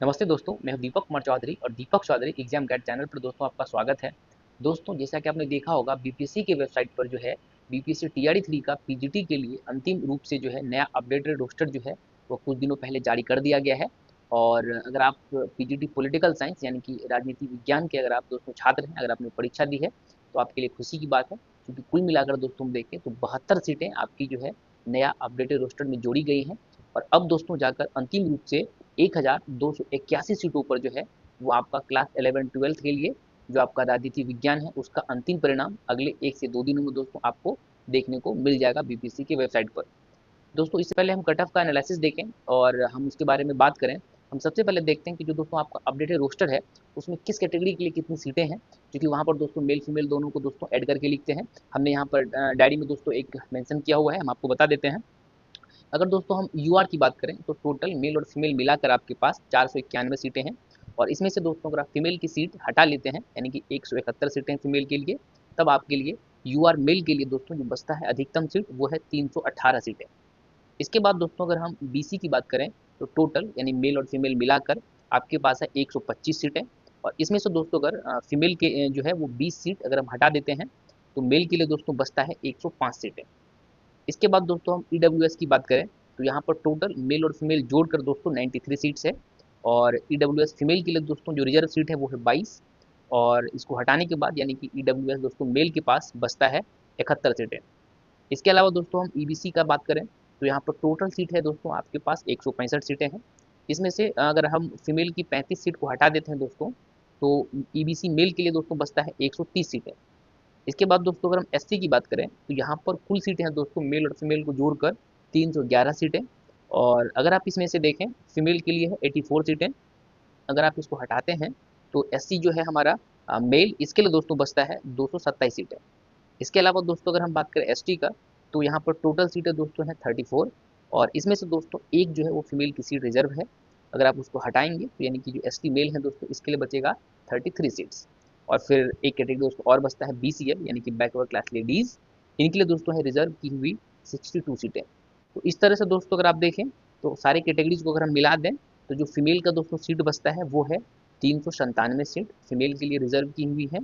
नमस्ते दोस्तों, मैं हूं दीपक कुमार चौधरी और Deepak Chaudhary exam guide channel पर दोस्तों आपका स्वागत है। दोस्तों, जैसा कि आपने देखा होगा बीपीएससी के वेबसाइट पर जो है बीपीएससी टीआरई 3 का पीजीटी के लिए अंतिम रूप से जो है नया अपडेटेड रोस्टर जो है वो कुछ दिनों पहले जारी कर दिया गया है। और अगर आप पीजीटी पॉलिटिकल साइंस यानी कि राजनीति विज्ञान के अगर आप दोस्तों छात्र हैं, अगर आपने परीक्षा दी है तो आपके लिए खुशी की बात है, क्योंकि कुल मिलाकर दोस्तों हम देखें तो 72 सीटें आपकी जो है नया अपडेटेड रोस्टर में जोड़ी गई हैं। और अब दोस्तों जाकर अंतिम रूप से 1281 सीटों पर जो है वो आपका क्लास 11-12 के लिए जो आपका राजनीति विज्ञान है उसका अंतिम परिणाम अगले 1 से 2 दिनों में दोस्तों आपको देखने को मिल जाएगा बीपीएससी के वेबसाइट पर। दोस्तों, इससे पहले हम कट ऑफ का एनालिसिस देखें और हम उसके बारे में बात करें। हम सबसे पहले देखते हैं कि जो दोस्तों आपका अपडेटेड रोस्टर है उसमें किस कैटेगरी के लिए कितनी सीटें हैं, क्योंकि वहाँ पर दोस्तों मेल फीमेल दोनों को दोस्तों ऐड करके लिखते हैं। हमने यहाँ पर डायरी में दोस्तों एक मेंशन किया हुआ है, हम आपको बता देते हैं। अगर दोस्तों हम यूआर की बात करें तो टोटल मेल और फीमेल मिलाकर आपके पास 491 सीटें हैं। और इसमें से दोस्तों अगर आप फीमेल की सीट हटा लेते हैं यानी कि 171 सीटें फीमेल के लिए, तब आपके लिए यूआर मेल के लिए दोस्तों जो बचता है अधिकतम सीट वो है 318 सीटें। इसके बाद दोस्तों अगर हम बीसी की बात करें तो टोटल यानी मेल और फीमेल मिलाकर आपके पास है 125 सीटें। और इसमें से दोस्तों अगर फीमेल के जो है वो 20 सीट अगर हम हटा देते हैं तो मेल के लिए दोस्तों बचता है 105 सीटें। इसके बाद दोस्तों हम ईडब्ल्यूएस की बात करें तो यहाँ पर टोटल मेल और फीमेल जोड़कर दोस्तों 93 सीट्स है। और ईडब्ल्यूएस फीमेल के लिए दोस्तों जो रिजर्व सीट है वो है 22। और इसको हटाने के बाद यानी कि ईडब्ल्यूएस दोस्तों मेल के पास बचता है 71 सीटें। इसके अलावा दोस्तों हम ईबीसी का बात करें तो यहाँ पर टोटल सीट है दोस्तों आपके पास 165 सीटें हैं। इसमें से अगर हम फीमेल की 35 सीट को हटा देते हैं दोस्तों तो ईबीसी मेल के लिए दोस्तों बचता है 130 सीटें। इसके बाद दोस्तों अगर हम एससी की बात करें तो यहाँ पर कुल सीटें हैं दोस्तों मेल और फीमेल को जोड़कर 311 सीटें। और अगर आप इसमें से देखें फीमेल के लिए है 84 सीटें। अगर आप इसको हटाते हैं तो एससी जो है हमारा मेल, इसके लिए दोस्तों बचता है 227 सीटें। इसके अलावा दोस्तों अगर हम बात करें एसटी का तो यहाँ पर टोटल सीटें दोस्तों हैं 34। और इसमें से दोस्तों एक जो है वो फीमेल की सीट रिजर्व है। अगर आप उसको हटाएंगे तो यानी कि जो एसटी मेल है दोस्तों इसके लिए बचेगा 33 सीट्स। और फिर एक कैटेगरी दोस्तों और बचता है बीसीएल यानी कि बैकवर्ड क्लास लेडीज, इनके लिए दोस्तों है रिजर्व की हुई 62 सीटें। तो इस तरह से दोस्तों अगर आप देखें तो सारे कैटेगरीज को अगर हम मिला दें तो जो फीमेल का दोस्तों सीट बचता है वो है 397 सीट फीमेल के लिए रिजर्व की हुई है।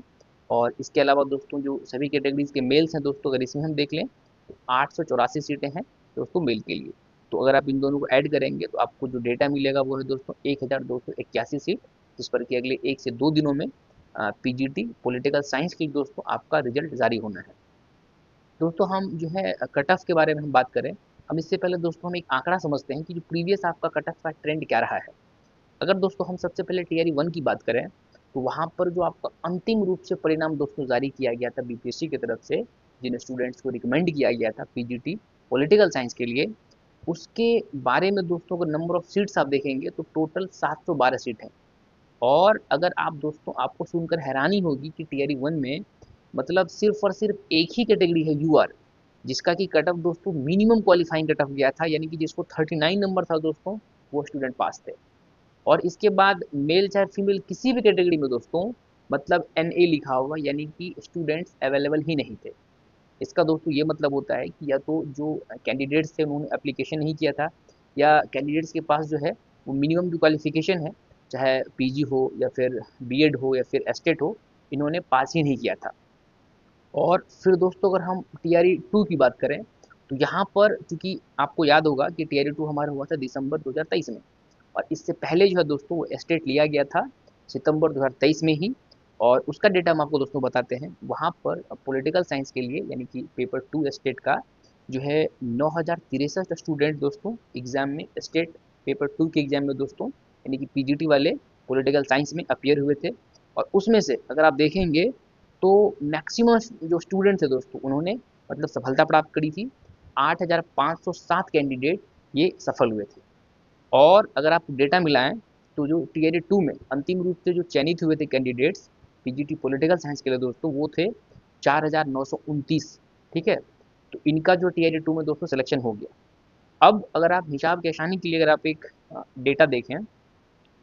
और इसके अलावा दोस्तों जो सभी कैटेगरीज के मेल्स हैं दोस्तों अगर इसमें हम देख लें तो 884 सीटें हैं दोस्तों मेल के लिए। तो अगर आप इन दोनों को ऐड करेंगे तो आपको जो डेटा मिलेगा वो है दोस्तों 1281 सीट, जिस पर कि अगले 1 से 2 दिनों में पीजीटी पॉलिटिकल साइंस की दोस्तों आपका रिजल्ट जारी होना है। दोस्तों हम जो है कट ऑफ के बारे में हम बात करें, हम इससे पहले दोस्तों हम एक आंकड़ा समझते हैं कि जो प्रीवियस आपका कट ऑफ का ट्रेंड क्या रहा है। अगर दोस्तों हम सबसे पहले टीआरई 1 की बात करें तो वहाँ पर जो आपका अंतिम रूप से परिणाम दोस्तों जारी किया गया था बीपीएससी की तरफ से, जिन स्टूडेंट्स को रिकमेंड किया गया था पीजीटी पॉलिटिकल साइंस के लिए, उसके बारे में दोस्तों अगर नंबर ऑफ सीट्स आप देखेंगे तो टोटल 712 सीट है। और अगर आप दोस्तों आपको सुनकर हैरानी होगी कि टीआरई 1 में मतलब सिर्फ और सिर्फ एक ही कैटेगरी है यूआर, जिसका कि कट ऑफ दोस्तों मिनिमम क्वालिफाइंग कट ऑफ गया था, यानी कि जिसको 39 नंबर था दोस्तों वो स्टूडेंट पास थे। और इसके बाद मेल चाहे फीमेल किसी भी कैटेगरी में दोस्तों मतलब एनए लिखा हुआ यानी कि स्टूडेंट्स अवेलेबल ही नहीं थे। इसका दोस्तों ये मतलब होता है कि या तो जो कैंडिडेट्स थे उन्होंने एप्लीकेशन नहीं किया था, या कैंडिडेट्स के पास जो है वो मिनिमम जो क्वालिफिकेशन है, चाहे पीजी हो या फिर बीएड हो या फिर एस्टेट हो, इन्होंने पास ही नहीं किया था। और फिर दोस्तों अगर हम टीआरई 2 की बात करें तो यहाँ पर चूंकि आपको याद होगा कि टीआरई 2 हमारा हुआ था दिसंबर 2023 में, और इससे पहले जो है दोस्तों वो एस्टेट लिया गया था सितंबर 2023 में ही। और उसका डेटा हम आपको दोस्तों बताते हैं। वहाँ पर पॉलिटिकल साइंस के लिए यानी कि पेपर 2 एस्टेट का जो है 9063 स्टूडेंट दोस्तों एग्जाम में स्टेट पेपर 2 के एग्जाम में दोस्तों यानी कि पीजीटी वाले पॉलिटिकल साइंस में अपियर हुए थे। और उसमें से अगर आप देखेंगे तो मैक्सिमम जो स्टूडेंट थे दोस्तों उन्होंने मतलब सफलता प्राप्त करी थी। 8507 कैंडिडेट ये सफल हुए थे। और अगर आप डेटा मिलाएं तो जो टीआरई 2 में अंतिम रूप से जो चयनित हुए थे कैंडिडेट्स पीजीटी पॉलिटिकल साइंस के लिए दोस्तों वो थे 4929। ठीक है, तो इनका जो टीआरई 2 में दोस्तों सिलेक्शन हो गया। अब अगर आप हिसाब की आसानी के लिए अगर आप एक डेटा देखें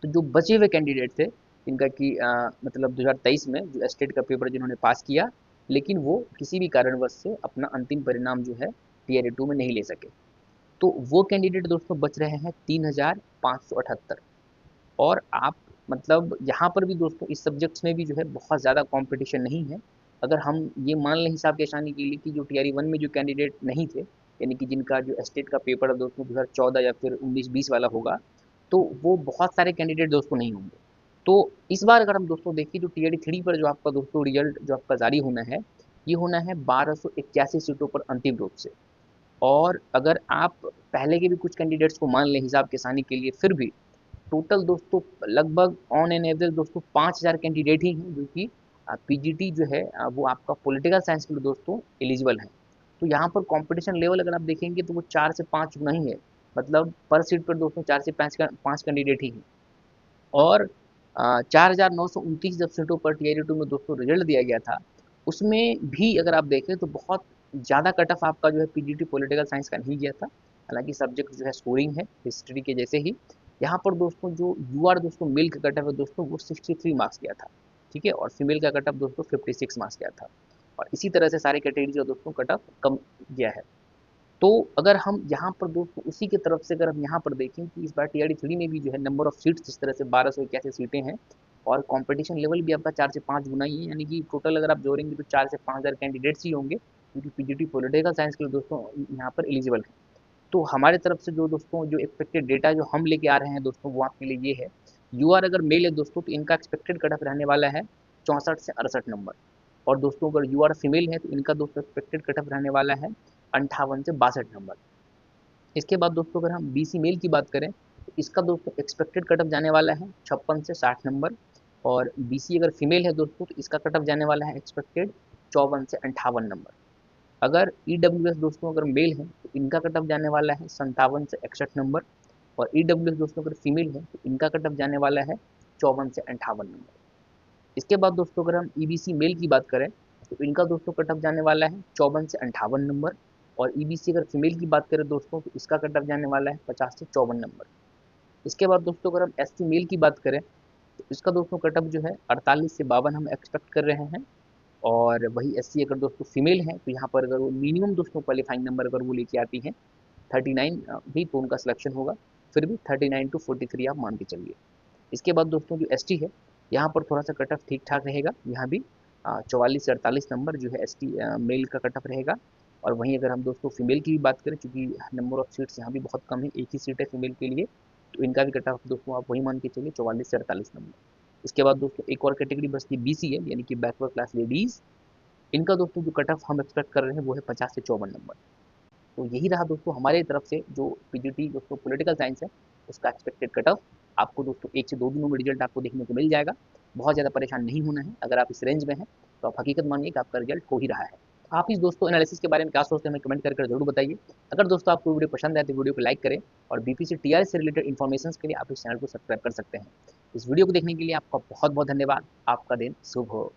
तो जो बचे हुए कैंडिडेट थे जिनका कि मतलब 2023 में जो स्टेट का पेपर जिन्होंने पास किया, लेकिन वो किसी भी कारणवश से अपना अंतिम परिणाम जो है टीआरई 2 में नहीं ले सके, तो वो कैंडिडेट दोस्तों बच रहे हैं 3578। और आप मतलब यहाँ पर भी दोस्तों इस सब्जेक्ट्स में भी जो है बहुत ज़्यादा कंपटीशन नहीं है। अगर हम ये मान लें हिसाब के आसानी के लिए कि जो टीआरई 1 में जो कैंडिडेट नहीं थे, यानी कि जिनका जो स्टेट का पेपर दोस्तों 2014 या फिर 19-20 वाला होगा, तो वो बहुत सारे कैंडिडेट दोस्तों नहीं होंगे। तो इस बार अगर हम दोस्तों देखें जो टीआरई 3 पर जो आपका दोस्तों रिजल्ट जो आपका जारी होना है, ये होना है 1281 सीटों पर अंतिम रूप से। और अगर आप पहले के भी कुछ कैंडिडेट्स को मान लें हिसाब के आसानी के लिए, फिर भी टोटल दोस्तों लगभग ऑन एन एवरेज दोस्तों 5000 कैंडिडेट ही हैं जो कि पीजीटी जो है वो आपका पॉलिटिकल साइंस के लिए दोस्तों एलिजिबल है। तो यहाँ पर कंपटीशन लेवल अगर आप देखेंगे तो वो 4 से 5 नहीं है, मतलब पर सीट पर दोस्तों 4 से 5 कैंडिडेट ही हैं। और 4,929 जब सीटों पर टीआरई 2 में दोस्तों रिजल्ट दिया गया था, उसमें भी अगर आप देखें तो बहुत ज़्यादा कट ऑफ आपका जो है पीजीटी पॉलिटिकल साइंस का नहीं गया था। हालांकि सब्जेक्ट जो है स्कोरिंग है हिस्ट्री के जैसे ही। यहाँ पर दोस्तों जो यूआर दोस्तों मेल का कट ऑफ है दोस्तों वो 63 मार्क्स गया था, ठीक है, और फीमेल का कट ऑफ दोस्तों 56 मार्क्स गया था। और इसी तरह से सारे कैटेगरी का दोस्तों कट ऑफ कम गया है। तो अगर हम यहाँ पर दोस्तों उसी की तरफ से अगर हम यहाँ पर देखें कि इस बार टीआरडी 3 में भी जो है नंबर ऑफ सीट्स जिस तरह से 1281 सीटें हैं, और कंपटीशन लेवल भी आपका 4 से 5 गुना ही है, यानी कि टोटल अगर आप जोड़ेंगे तो 4 से 5000 कैंडिडेट्स ही होंगे क्योंकि पीजीटी पॉलिटिकल साइंस के लिए दोस्तों यहाँ पर एलिजिबल है। तो हमारे तरफ से जो दोस्तों जो एक्सपेक्टेड डेटा जो हम लेके आ रहे हैं दोस्तों वो आपके लिए ये है। यूआर अगर मेल है दोस्तों तो इनका एक्सपेक्टेड कट ऑफ रहने वाला है 64 से 68 नंबर। और दोस्तों अगर यूआर फीमेल है तो इनका दोस्तों एक्सपेक्टेड कट ऑफ रहने वाला है 58 से 62 नंबर। इसके बाद दोस्तों अगर हम बीसी मेल की बात करें तो इसका दोस्तों एक्सपेक्टेड कट ऑफ जाने वाला है 56 से 60 नंबर। और बीसी अगर फीमेल है दोस्तों तो इसका कट ऑफ जाने वाला है एक्सपेक्टेड 54 से 58 नंबर। अगर ईडब्ल्यूएस दोस्तों अगर मेल है तो इनका कट ऑफ जाने वाला है 57 से 61 नंबर। और ईडब्ल्यूएस दोस्तों अगर फीमेल है तो इनका कट ऑफ जाने वाला है 54 से 58 नंबर। इसके बाद दोस्तों अगर हम ईबीसी मेल की बात करें तो इनका दोस्तों कट ऑफ जाने वाला है 54 से 58 नंबर। और ईबीसी अगर फीमेल की बात करें दोस्तों तो इसका कट ऑफ जाने वाला है 50 से 54 नंबर। इसके बाद दोस्तों अगर हम एससी मेल की बात करें तो इसका दोस्तों कट ऑफ जो है 48 से 52 हम एक्सपेक्ट कर रहे हैं। और वही एससी अगर दोस्तों फीमेल है तो यहाँ पर अगर वो मिनिमम दोस्तों क्वालिफाइंग नंबर अगर वो लेके आती हैं 39 भी तो उनका सिलेक्शन होगा। फिर भी 39 टू 43 आप मान के चलिए। इसके बाद दोस्तों जो एसटी है यहाँ पर थोड़ा सा कट ऑफ ठीक ठाक रहेगा, यहाँ भी 44 से 48 नंबर जो है एसटी मेल का कट ऑफ रहेगा। और वहीं अगर हम दोस्तों फीमेल की भी बात करें, चूंकि नंबर ऑफ सीट्स यहाँ भी बहुत कम है, एक ही सीट है फीमेल के लिए, तो इनका भी कट ऑफ दोस्तों आप वही मान के चलिए 44 से 48 नंबर। इसके बाद दोस्तों एक और कैटेगरी बचती है बीसी है, यानी कि बैकवर्ड क्लास लेडीज। इनका दोस्तों जो कट ऑफ हम एक्सपेक्ट कर रहे हैं वो है 50 से 54 नंबर। तो यही रहा दोस्तों हमारे तरफ से जो पीजीटी दोस्तों पॉलिटिकल साइंस है उसका एक्सपेक्टेड कट ऑफ। आपको दोस्तों 1 से 2 दिनों में रिजल्ट आपको देखने को मिल जाएगा। बहुत ज़्यादा परेशान नहीं होना है, अगर आप इस रेंज में हैं तो आप हकीकत मानिए कि आपका रिजल्ट हो ही रहा है। आप इस दोस्तों एनालिसिस के बारे में क्या सोचते हैं हमें कमेंट करके जरूर बताइए। अगर दोस्तों आपको वीडियो पसंद आए तो वीडियो को लाइक करें, और बीपीसी टीआर से रिलेटेड इन्फॉर्मेशन के लिए आप इस चैनल को सब्सक्राइब कर सकते हैं। इस वीडियो को देखने के लिए आपका बहुत बहुत धन्यवाद। आपका दिन शुभ हो।